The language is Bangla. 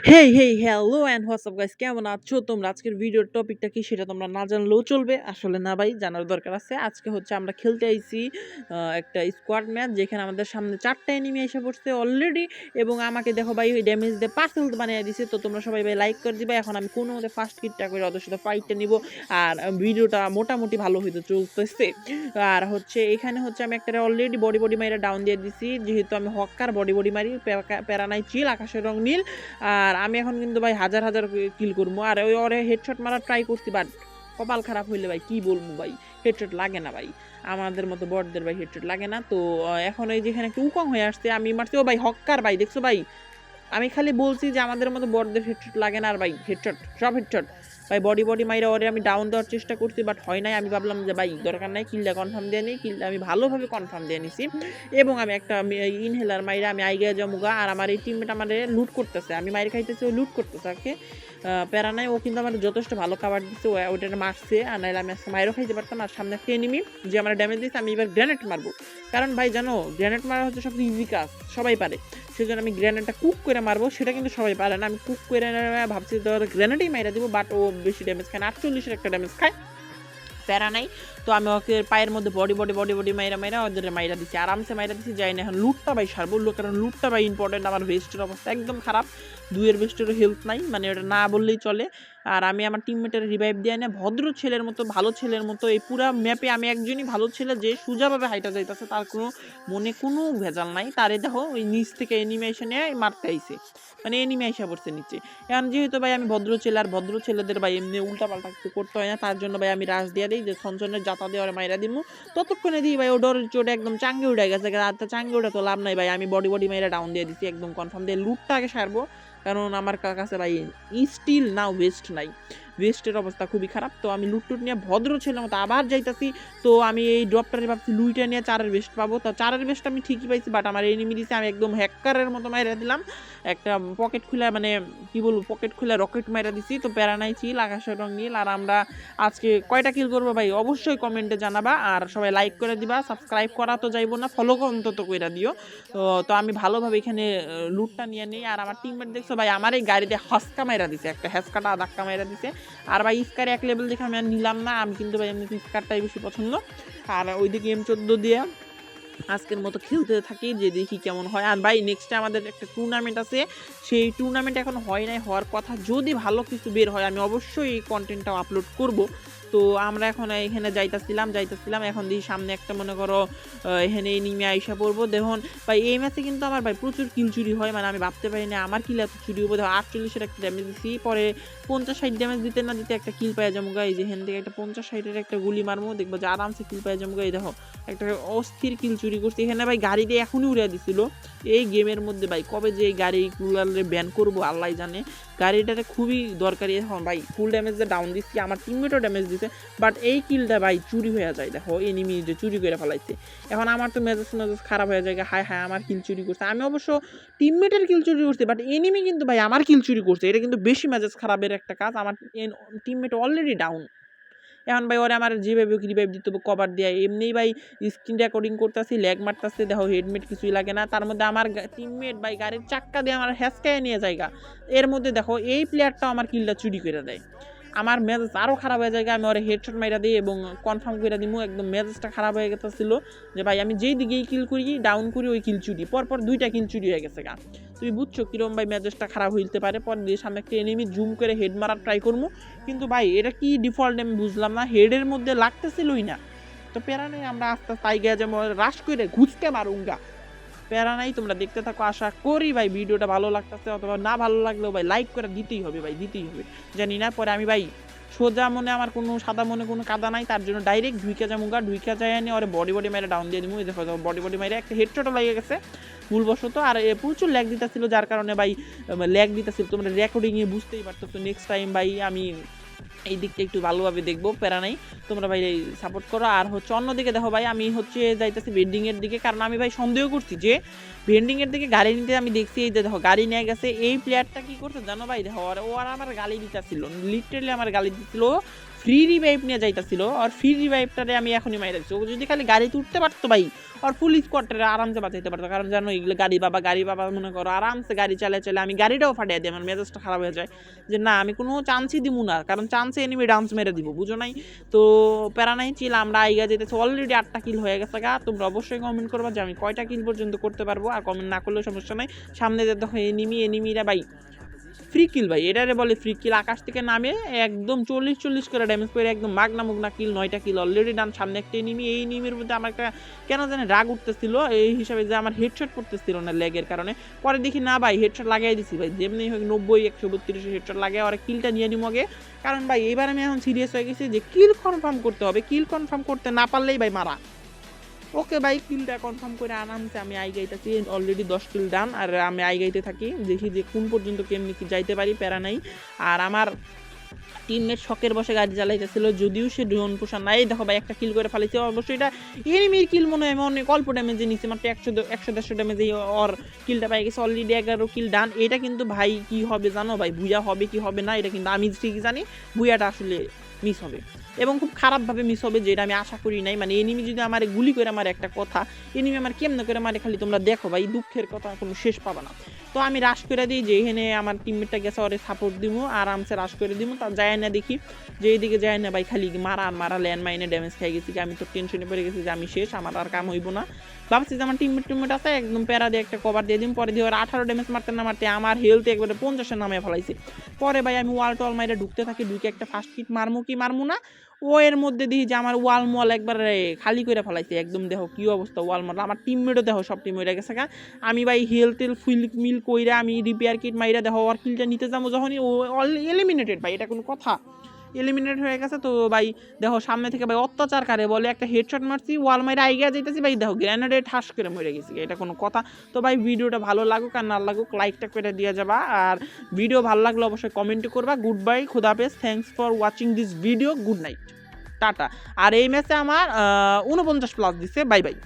হ্যালো অ্যান্ড হোয়াটসঅ্যাপ গাইস, কেমন আছো তোমরা? আজকের ভিডিওর টপিকটা কি সেটা তোমরা না জানলেও চলবে। আসলে না ভাই, জানার দরকার আছে। আজকে হচ্ছে আমরা খেলতে আইছি একটা স্কোয়াড ম্যাচ, যেখানে আমাদের সামনে 4টা এনিমি এসে পড়ছে অলরেডি, এবং আমাকে দেখো ভাই ওই ড্যামেজ দিয়ে পার্সেল বানিয়ে দিছে। তো তোমরা সবাই ভাই লাইক করে দিবা। এখন আমি কোনো মতে ফার্স্ট কিটটা করে ওদের সাথে ফাইটটা নিব, আর ভিডিওটা মোটামুটি ভালো হইতে চলতেছে। আর হচ্ছে এখানে হচ্ছে আমি একটা অলরেডি বডি মাইরা ডাউন দিয়ে দিছি, যেহেতু আমি হক্কার বডি মারি, প্যারা নাই, চিল আকাশের রং নীল। আর আমি এখন কিন্তু ভাই হাজার হাজার কিল করবো, আর ওই ওরে হেডশট মারার ট্রাই করছি, বাট কপাল খারাপ হইলে ভাই কি বলবো ভাই, হেডশট লাগে না ভাই। আমাদের মতো বড়দের ভাই হেডশট লাগে না। তো এখন এই যেখানে একটু উকং হয়ে আসছে, আমি মারছি। ও ভাই হক্কার ভাই, দেখছো ভাই, আমি খালি বলছি যে আমাদের মতো বড়দের হেডশট লাগে না, আর ভাই হেডশট, সব হেডশট ভাই। বডি মাইরা ওরে আমি ডাউন দেওয়ার চেষ্টা করছি, বাট হয় নাই। আমি ভাবলাম যে ভাই দরকার নাই, কিলটা কনফার্ম দিয়ে নিই। কিলটা আমি ভালোভাবে কনফার্ম দিয়ে নিছি, এবং আমি একটা ইনহেলার মাইরা আমি আইগিয়া জমুগা। আর আমার এই টিমমেট আমাদের লুট করতেছে, আমি মাইর খাইতেছি, ও লুট করতেছে। ওকে প্যারা নাই, ও কিন্তু আমার যথেষ্ট ভালো খাবার দিচ্ছে, ওটা মারছে। আর নাহলে আমি আজকে মাইরও খাইতে পারতাম। আর সামনে একটা এনিমি যে আমার ড্যামেজ দিচ্ছে, আমি এবার গ্রেনেড মারবো। কারণ ভাই জানো, গ্রেনেড মারা হচ্ছে সবচেয়ে ইজি কাজ, সবাই পারে। সেজন্য আমি গ্রেনেডটা কুক করে মারবো, সেটা কিন্তু সবাই পারে না। আমি কুক করে ভাবছি তোর গ্রেনেডেই মাইরা দিব, বাট ও বেশি ড্যামেজ খায় না, 48-এর একটা ড্যামেজ খায়, প্যারা নাই। তো আমি ওকে পায়ের মধ্যে বডি মাইরা ওদের মাইরা দিচ্ছি, আরামসে মাইরা দিচ্ছি। যাই না এখন লুটটা ভাই সারবো, কারণ লুটটা ভাই ইম্পর্টেন্ট। আমার ভেস্টের অবস্থা একদম খারাপ, দুইয়ের ভেস্টেরও হেল্প নাই, মানে ওটা না বললেই চলে। আর আমি আমার টিমমেটের রিভাইভ দিয়ে না ভদ্র ছেলের মতো, ভালো ছেলের মতো, এই পুরা ম্যাপে আমি একজনই ভালো ছেলে যে সোজাভাবে হাইটা যাইতেছে, তার কোনো মনে কোনো ভেজাল নাই। তারে দেখো ওই নিচ থেকে এনিমেশনে মারতে আইছে, মানে এনিমে আইসা পড়ছে নিচে। এখন যেহেতু ভাই আমি ভদ্র ছেলে, আর ভদ্র ছেলেদের ভাই এমনি উল্টাপাল্টা কিছু করতে হয় না, তার জন্য ভাই আমি রাশ দিয়ে দিই, যে সঞ্চনের জাতা দিয়ে ওরা মাইরা দিমু। ততক্ষণে দিই ভাই ও ডরের চোটে একদম চাঙ্গে উঠে গেছে। আর চাঙ্গে উঠে তো লাভ নাই ভাই, আমি বডি মাইরা ডাউন দিয়ে দিচ্ছি একদম কনফার্ম দিয়ে। লুটটা আগে সারবো, কারণ আমার কাছে ভাই স্টিল নাও ওয়েস্ট নাই, ওয়েস্টের অবস্থা খুবই খারাপ। তো আমি লুটটুট নিয়ে ভদ্র ছেলের মতো আবার যাইতাছি। তো আমি এই ড্রপটারে ভাবছি লুইটা নিয়ে 4-এর বেস্ট পাবো। তো 4-এর বেস্ট আমি ঠিকই পাইছি, বাট আমার এনিমি দিছে, আমি একদম হ্যাকারের মতো মাইরা দিলাম। একটা পকেট খুলে, মানে কি বলবো, পকেট খুলে রকেট মাইরা দিছি। তো প্যারা নাই, চিল আকাশের রং নীল। আর আমরা আজকে কয়টা কিল করবো ভাই অবশ্যই কমেন্টে জানাবা, আর সবাই লাইক করে দিবা। সাবস্ক্রাইব করা তো যাইবো না, ফলো অন্তত কইরা দিও। তো আমি ভালোভাবে এখানে লুটটা নিয়ে নিই। আর আমার টিমমেট দেখছো ভাই, আমার এই গাড়িতে হস্কা মাইরা দিছে, একটা হ্যাসকাটা ধাক্কা মাইরা দিছে। আর ভাই স্কার এক লেভেল দেখে আমি আর নিলাম না, আমি কিন্তু ভাই এমনি স্কারটাই বেশি পছন্দ। আর ওইদিকে M14 দিয়ে আজকের মতো খেলতে থাকি, যে দেখি কেমন হয়। আর ভাই নেক্সটে আমাদের একটা টুর্নামেন্ট আছে, সেই টুর্নামেন্ট এখন হয় নাই, হওয়ার কথা। যদি ভালো কিছু বের হয় আমি অবশ্যই এই কন্টেন্টটাও আপলোড করব। তো আমরা এখন এখানে যাইতাছিলাম, এখন দেখি সামনে একটা মনে করো এখানে এনিমি আইসা পড়বো। দেখুন ভাই এই ম্যাচে কিন্তু আমার ভাই প্রচুর কিল চুরি হয়, মানে আমি ভাবতে পারি না আমার কিল এত চুরি হবো। দেখো 48-এর একটা ড্যামেজ দিচ্ছি, পরে 50-60 ড্যামেজ দিতে না দিতে একটা কিল পাই যাবো। এই যে এখান থেকে একটা 50-60-এর একটা গুলি মারবো, দেখবো যে আরামসে কিল পাই যাবো। এই দেখো একটা অস্থির কিল চুরি করছে এখানে ভাই, গাড়ি দিয়ে এখনই উড়ে দিছিল এই গেমের মধ্যে। ভাই কবে যে এই গাড়িগুলো ব্যান করবো আল্লাহ জানে, গাড়িটারে খুবই দরকারি। এখন ভাই ফুল ড্যামেজ ডাউন দিচ্ছি, আমার টিমমেটও ড্যামেজ দিচ্ছে, বাট এই কিলটা ভাই চুরি হয়ে যায়। দেখো এনিমি যে চুরি করে ফেলাইছে, এখন আমার তো মেজাজ খারাপ হয়ে যায়, হায় হায় আমার কিল চুরি করছে। আমি অবশ্য টিমমেটের কিল চুরি করছি, বাট এনিমি কিন্তু ভাই আমার কিল চুরি করছে, এটা কিন্তু বেশি মেজাজ খারাপের একটা কাজ। আমার টিমমেট অলরেডি ডাউন। এখন ভাই ওরে আমার যেভাবে রিভাইভ দিতে হবে কভার দেয়, এমনিই ভাই স্ক্রিন রেকর্ডিং করতেছি, ল্যাগ মারতেছে। দেখো হেডমেট কিছুই লাগে না, তার মধ্যে আমার টিমমেট ভাই গাড়ির চাক্কা দিয়ে আমার হ্যাসকায় নিয়ে জায়গা। এর মধ্যে দেখো এই প্লেয়ারটাও আমার কিলটা চুরি করে দেয়, আমার মেজাজ আরও খারাপ হয়ে যায়। আমি ওরে হেডশট মাইরা দিই এবং কনফার্ম করে দিই। একদম মেজাজটা খারাপ হয়ে গেছিল যে ভাই আমি যেই দিকেই কিল করি ডাউন করি ওই কিল চুরি, পরপর 2টা কিল চুরি হয়ে গেছে গা। তুমি বুঝছো কিরম ভাই মেজাজটা খারাপ হইতে পারে। পর দিয়ে সামনে একটা এনিমি জুম করে হেড মারার ট্রাই করবো, কিন্তু ভাই এটা কি ডিফল্ট আমি বুঝলাম না, হেডের মধ্যে লাগতেছিলই না। তো প্যারা নেই, আমরা আস্তে আস্তে আই গিয়ে যেমন রাশ করে ঘুচকে মারুঙ্গা, প্যারা নাই। তোমরা দেখতে থাকো, আশা করি ভাই ভিডিওটা ভালো লাগতেছে, অথবা না ভালো লাগলেও ভাই লাইক করে দিতেই হবে ভাই, দিতেই হবে। জানি না পরে আমি ভাই সোজা মনে, আমার কোনো সাদা মনে কোনো কাদা নাই, তার জন্য ডাইরেক্ট ঢুইকা যামুগা, ঢুইকা যায় নিয়ে ওরে বডি মেরে ডাউন দিয়ে দিব। দেখো বডি মেরে একটা হেডশটও লেগে গেছে ভুলবশত। আর প্রচুর ল্যাগ দিতেছিল, যার কারণে ভাই ল্যাগ দিতেছিল, তোমরা রেকর্ডিংয়ে বুঝতেই পারতো। তো নেক্সট টাইম ভাই আমি এই দিকটা একটু ভালোভাবে দেখবো, প্যারা নাই, তোমরা ভাই সাপোর্ট করো। আর হচ্ছে অন্যদিকে দেখো ভাই আমি হচ্ছে যাইতেছি ভেন্ডিংয়ের দিকে, কারণ আমি ভাই সন্দেহ করছি যে ভেন্ডিংয়ের দিকে গাড়ি নিতে আমি দেখছি। এই যে দেখো গাড়ি নিয়ে গেছে, এই প্লেয়ারটা কি করছে জানো ভাই, দেখো ও আর আমার গালি দিতেছিল, লিটারেলি আমার গালি দিচ্ছিল। ফ্রি রিভাইভ নিয়ে যাইতাছিল, আর ফ্রি রিভাইভটারে আমি এখনই মাইরা দিচ্ছি। ও যদি খালি গাড়িতে উঠতে পারতো ভাই, আর ফুল স্কোয়াডটারে আরামসে বাঁচাইতে পারতো। কারণ জানো এগুলো গাড়ি বাবা মনে করো আরামসে গাড়ি চালে আমি গাড়িটাও ফাটিয়ে দিই, আমার মেজাজটা খারাপ হয়ে যায় যে না আমি কোনো চান্সই দিব না, কারণ চান্সে এনিমি ডান্স মেরে দিব, বুঝো নাই? তো প্যারা নাই চিল, আমরা আইগা যেতেছি, অলরেডি 8টা কিল হয়ে গেছে গা। তোমরা অবশ্যই কমেন্ট করবা যে আমি কয়টা কিল পর্যন্ত করতে পারবো, আর কমেন্ট না করলেও সমস্যা নাই। সামনে যে দেখো এনিমিরা ভাই ফ্রি কিল ভাই, এটারে বলে ফ্রি কিল। আকাশ থেকে নামে একদম 40 করে ড্যামেজ করে একদম মাগনা কিল, 9টা কিল অলরেডি ডান। সামনে একটা এনিমি, এই এনিমির মধ্যে আমার একটা কেন জানি রাগ উঠতেছিল এই হিসাবে যে আমার হেডশট পড়তেছিল না লেগের কারণে। পরে দেখি না ভাই হেডশট লাগাই দিছি ভাই, যেমনি হোক 90 132 হেডশট লাগে, আর কিলটা নিয়ে নিম আগে। কারণ ভাই এবার আমি এখন সিরিয়াস হয়ে গেছি যে কিল কনফার্ম করতে হবে, কিল কনফার্ম করতে না পারলেই ভাই মারা। ওকে ভাই, কিলটা কনফার্ম করে আরামসে আমি আইগাইতেছি, অলরেডি 10 কিল ডান। আর আমি আইগাইতে থাকি, দেখি যে কোন পর্যন্ত কেমনি কি যাইতে পারি, প্যারা নাই। আর আমার টিমমেট শখের বসে গাড়ি চালাইতেছিল, যদিও সে ড্রোন পোষা নাই। দেখো ভাই একটা কিল করে ফেলেছে, অবশ্যই এটা এনিমির কিল মনে হয়, আমি অনেক অল্প ড্যামেজে নিচ্ছে, মাত্র 100-150 ড্যামেজে ওর কিলটা পাই গেছে। অলরেডি 11 কিল ডান। এটা কিন্তু ভাই কি হবে জানো ভাই, ভুয়া হবে কি হবে না এটা কিন্তু আমি ঠিকই জানি, ভুয়াটা আসলে মিস হবে এবং খুব খারাপভাবে মিস হবে, যেটা আমি আশা করি নাই। মানে এনিমি যদি আমার গুলি করে আমার একটা কথা, এনিমি আমার কেমনে করে মারে খালি তোমরা দেখো ভাই, দুঃখের কথা কোনো শেষ পাবা না। তো আমি রাশ করে দিই, যে এখানে আমার টিমমেটটা গেছে ওরে সাপোর্ট দিব, আরামসে রাশ করে দিব। তা যায় না দেখি যে এইদিকে যায় না ভাই, খালি মারা ল্যান্ড মাইনে ড্যামেজ খেয়ে গেছি, আমি তো টেনশনে পড়ে গেছি যে আমি শেষ, আমার আর কাম হইব না। ভাবছি যে আমার টিমমেট আছে, একদম প্যারা দিয়ে একটা কভার দিয়ে দিম। পরে দিয়ে ওর 18 ড্যামেজ মারতে না মারতে আমার হেলথ একবারে 50-এর নামে ফেলাইছে। পরে ভাই আমি ওয়াল টল মাইরে ঢুকতে থাকি, ঢুকে একটা ফার্স্ট কিট মারমু না, ও এর মধ্যে দেখি যে আমার ওয়াল মল একবার খালি করে ফেলাইছে একদম। দেখো কি অবস্থা ওয়াল মল, আমার টিমমেটও দেখো সব টিম হয়ে গেছে। আমি ভাই হেলথ ফুল মিল কইরা আমি রিপেয়ার কিট মাইরা দেখো ওর কিলটা নিতে যাবো, যখনই ও এলিমিনেটেড ভাই, এটা কোনো কথা, এলিমিনেট হয়ে গেছে। তো ভাই দেখো সামনে থেকে ভাই অত্যাচার কারে বলে একটা হেডশট মারছি, ওয়াল মাইরা আইগা যাইতেছি ভাই, দেখো গ্রেনেডে ঠাস করে মরে গেছি, এটা কোনো কথা? তো ভাই ভিডিওটা ভালো লাগুক আর না লাগুক লাইকটা করে দিয়ে যাবা, আর ভিডিও ভালো লাগলে অবশ্যই কমেন্ট করবা। গুড বাই, খুদা হাফেজ, thanks for watching this video, good night, tata. আর এই ম্যাচে আমার 49+ দিচ্ছে, বাই বাই।